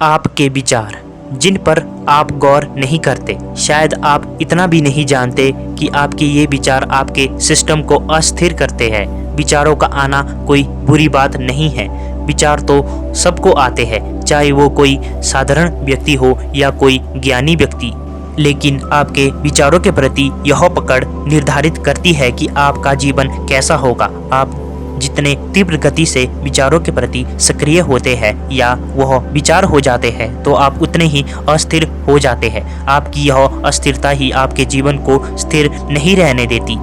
आपके विचार जिन पर आप गौर नहीं करते, शायद आप इतना भी नहीं जानते कि आपके ये विचार आपके सिस्टम को अस्थिर करते हैं। विचारों का आना कोई बुरी बात नहीं है। विचार तो सबको आते हैं, चाहे वो कोई साधारण व्यक्ति हो या कोई ज्ञानी व्यक्ति। लेकिन आपके विचारों के प्रति यह पकड़ निर्धारित करती है कि आपका जीवन कैसा होगा। आप जितने तीव्र गति से विचारों के प्रति सक्रिय होते हैं या वह विचार हो जाते हैं, तो आप उतने ही अस्थिर हो जाते हैं। आपकी यह अस्थिरता ही आपके जीवन को स्थिर नहीं रहने देती।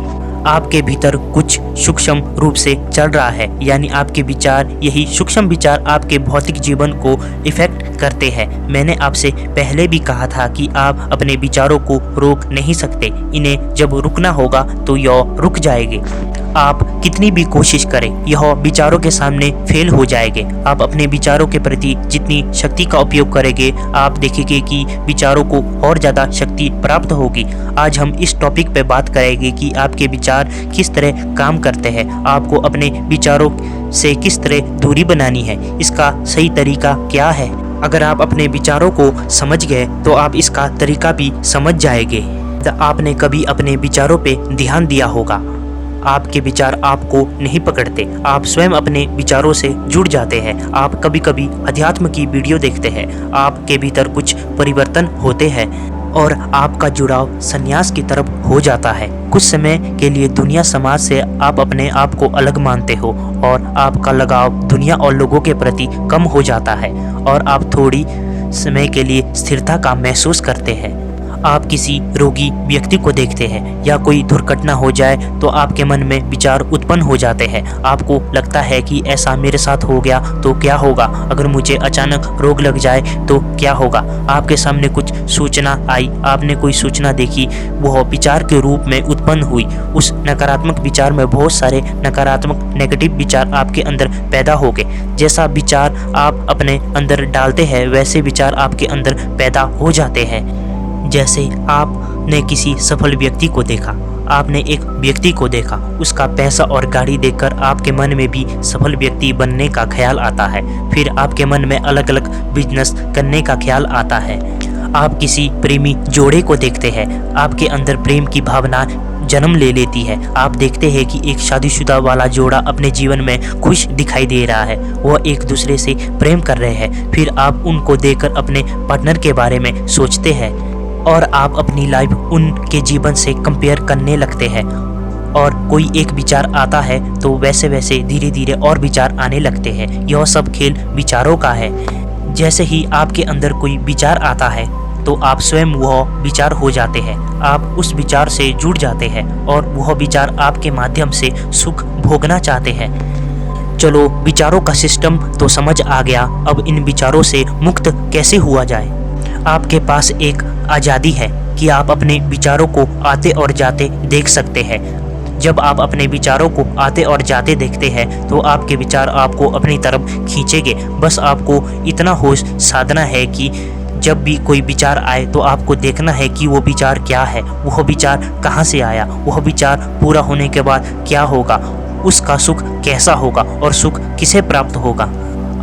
आपके भीतर कुछ सूक्ष्म रूप से चल रहा है, यानी आपके विचार, यही सूक्ष्म विचार आपके भौतिक जीवन को इफेक्ट करते हैं। मैंने आपसे पहले भी कहा था कि आप अपने विचारों को रोक नहीं सकते। इन्हें जब रुकना होगा तो यह रुक जाएंगे। आप कितनी भी कोशिश करें, यह विचारों के सामने फेल हो जाएंगे। आप अपने विचारों के प्रति जितनी शक्ति का उपयोग करेंगे, आप देखेंगे कि विचारों को और ज़्यादा शक्ति प्राप्त होगी। आज हम इस टॉपिक पे बात करेंगे कि आपके विचार किस तरह काम करते हैं, आपको अपने विचारों से किस तरह दूरी बनानी है, इसका सही तरीका क्या है। अगर आप अपने विचारों को समझ गए तो आप इसका तरीका भी समझ जाएंगे। आपने कभी अपने विचारों पे ध्यान दिया होगा। आपके विचार आपको नहीं पकड़ते, आप स्वयं अपने विचारों से जुड़ जाते हैं। आप कभी कभी अध्यात्म की वीडियो देखते हैं, आपके भीतर कुछ परिवर्तन होते हैं और आपका जुड़ाव संन्यास की तरफ हो जाता है। कुछ समय के लिए दुनिया समाज से आप अपने आप को अलग मानते हो और आपका लगाव दुनिया और लोगों के प्रति कम हो जाता है और आप थोड़ी समय के लिए स्थिरता का महसूस करते हैं। आप किसी रोगी व्यक्ति को देखते हैं या कोई दुर्घटना हो जाए तो आपके मन में विचार उत्पन्न हो जाते हैं। आपको लगता है कि ऐसा मेरे साथ हो गया तो क्या होगा, अगर मुझे अचानक रोग लग जाए तो क्या होगा। आपके सामने कुछ सूचना आई, आपने कोई सूचना देखी, वह विचार के रूप में उत्पन्न हुई। उस नकारात्मक विचार में बहुत सारे नकारात्मक नेगेटिव विचार आपके अंदर पैदा हो गए। जैसा विचार आप अपने अंदर डालते हैं, वैसे विचार आपके अंदर पैदा हो जाते हैं। जैसे आपने किसी सफल व्यक्ति को देखा, आपने एक व्यक्ति को देखा, उसका पैसा और गाड़ी देखकर आपके मन में भी सफल व्यक्ति बनने का ख्याल आता है। फिर आपके मन में अलग अलग बिजनेस करने का ख्याल आता है। आप किसी प्रेमी जोड़े को देखते हैं, आपके अंदर प्रेम की भावना जन्म ले लेती है। आप देखते हैं कि एक शादीशुदा वाला जोड़ा अपने जीवन में खुश दिखाई दे रहा है, वह एक दूसरे से प्रेम कर रहे हैं। फिर आप उनको देखकर अपने पार्टनर के बारे में सोचते हैं और आप अपनी लाइफ उनके जीवन से कंपेयर करने लगते हैं। और कोई एक विचार आता है तो वैसे वैसे धीरे धीरे और विचार आने लगते हैं। यह सब खेल विचारों का है। जैसे ही आपके अंदर कोई विचार आता है तो आप स्वयं वह विचार हो जाते हैं। आप उस विचार से जुड़ जाते हैं और वह विचार आपके माध्यम से सुख भोगना चाहते हैं। चलो, विचारों का सिस्टम तो समझ आ गया, अब इन विचारों से मुक्त कैसे हुआ जाए। आपके पास एक आज़ादी है कि आप अपने विचारों को आते और जाते देख सकते हैं। जब आप अपने विचारों को आते और जाते देखते हैं तो आपके विचार आपको अपनी तरफ खींचेंगे। बस आपको इतना होश साधना है कि जब भी कोई विचार आए तो आपको देखना है कि वो विचार क्या है, वह विचार कहाँ से आया, वह विचार पूरा होने के बाद क्या होगा, उसका सुख कैसा होगा और सुख किसे प्राप्त होगा।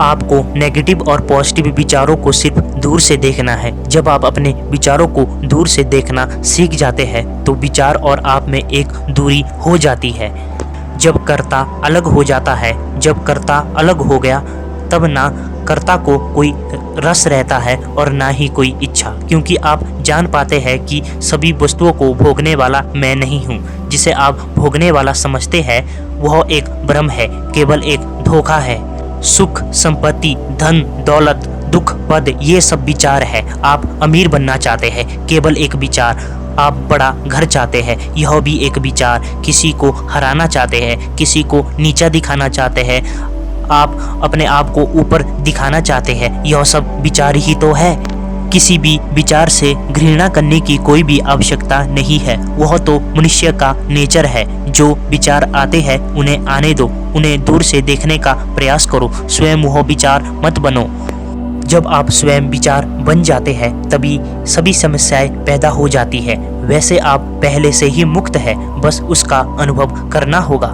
आपको नेगेटिव और पॉजिटिव विचारों को सिर्फ दूर से देखना है। जब आप अपने विचारों को दूर से देखना सीख जाते हैं तो विचार और आप में एक दूरी हो जाती है। जब कर्ता अलग हो जाता है, जब कर्ता अलग हो गया, तब ना कर्ता को कोई रस रहता है और ना ही कोई इच्छा, क्योंकि आप जान पाते हैं कि सभी वस्तुओं को भोगने वाला मैं नहीं हूँ। जिसे आप भोगने वाला समझते हैं वह एक भ्रम है, केवल एक धोखा है। सुख, संपत्ति, धन, दौलत, दुख, पद, ये सब विचार है। आप अमीर बनना चाहते हैं, केवल एक विचार। आप बड़ा घर चाहते हैं, यह भी एक विचार। किसी को हराना चाहते हैं, किसी को नीचा दिखाना चाहते हैं, आप अपने आप को ऊपर दिखाना चाहते हैं, यह सब विचार ही तो है। किसी भी विचार से घृणा करने की कोई भी आवश्यकता नहीं है, वह तो मनुष्य का नेचर है। जो विचार आते हैं उन्हें आने दो, उन्हें दूर से देखने का प्रयास करो, स्वयं वह विचार मत बनो। जब आप स्वयं विचार बन जाते हैं तभी सभी समस्याएं पैदा हो जाती है। वैसे आप पहले से ही मुक्त है, बस उसका अनुभव करना होगा।